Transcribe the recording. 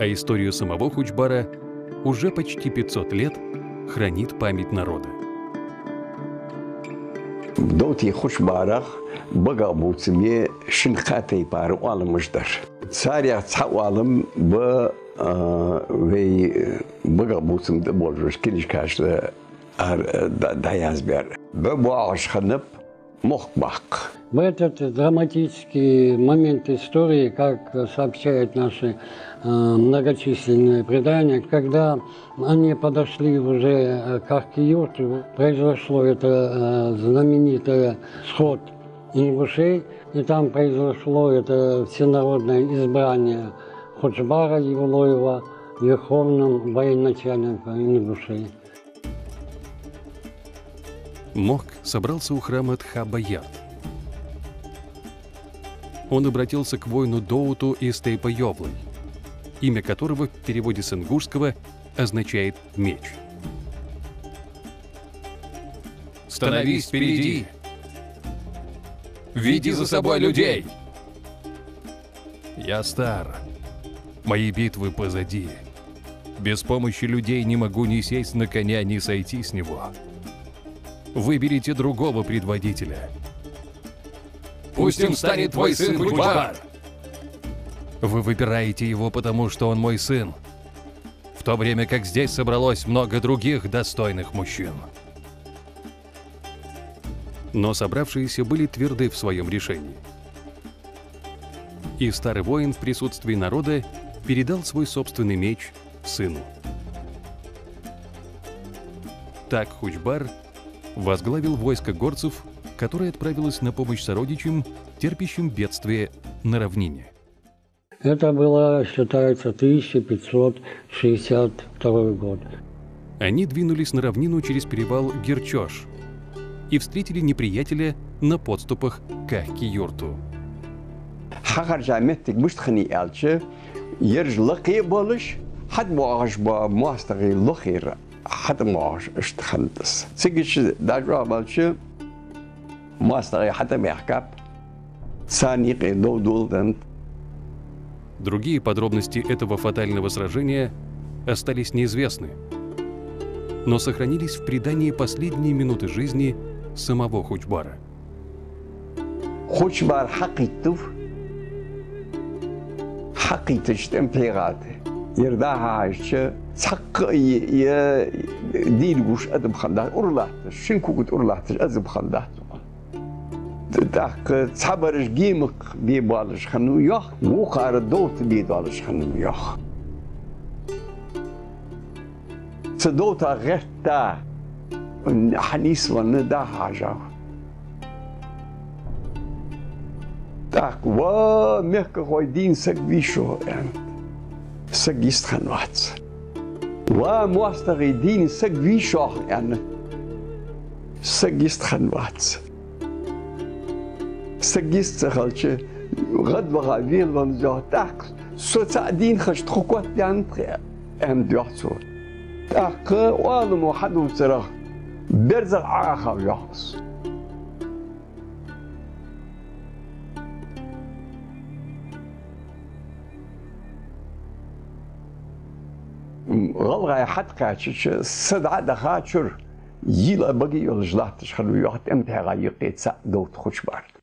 А историю самого Хучбара уже почти 500 лет хранит память народа. В доте Хучбарах багабуцме шинхатей пару алымждар. Царя цауалым б вей багабуцм да болжуш килишкашда даязбер. Б буаш ханып мохбак. В этот драматический момент истории, как сообщают наши многочисленные предания, когда они подошли уже к Архиюрту, произошло это знаменитое сход ингушей, и там произошло это всенародное избрание Хучбара Евлоева верховным военачальником ингушей. Мохк собрался у храма Тха-Баярд. Он обратился к воину Доуту из Тейпа-Йовлы, имя которого в переводе с ингушского означает «меч». «Становись впереди! Веди за собой людей!» «Я стар. Мои битвы позади. Без помощи людей не могу ни сесть на коня, ни сойти с него. Выберите другого предводителя. Пусть им станет твой сын Хучбар!» Вы выбираете его, потому что он мой сын, в то время как здесь собралось много других достойных мужчин. Но собравшиеся были тверды в своем решении. И старый воин в присутствии народа передал свой собственный меч сыну. Так Хучбар возглавил войско горцев, которое отправилось на помощь сородичам, терпящим бедствие на равнине. Это было, считается, 1562 год. Они двинулись на равнину через перевал Герчош и встретили неприятеля на подступах к Архиюрту. Хахаржаметик муштхани элче, ерж лаки болыш, хад моаш ба мастаги лохир, хад моаш штхантас. Сигич дажва балче, мастаги хада мехкап, саники доудулдент. Другие подробности этого фатального сражения остались неизвестны, но сохранились в предании последние минуты жизни самого Хучбара. Хучбар хакитов, хакиточтем плегаты. Ердахааче, цак я дилгуш адам хандат, урлахташ, шинкугут урлахташ азам хандат. Так цабарш гимк бибалш хану ях, вухар доут бидалш хану ях. Цдота герта, ханис ван да хажа. Так ва мехка хойдин сагвишо эн. Сагист ханвац. Ва муастаги дин сагвишо эн. Сагист ханвац. سجست خالش غد وغابيل ومزه تاك سوتسعدين خش تخوات يانت ام ديوتسو تاك وعلم واحد وسرا برزق عاخا ويحص غلغة حد قاتش صدع دخاتشر يلا بقي الجلاتش خلو يحط امتى غايقيت سا دوت خوش بارد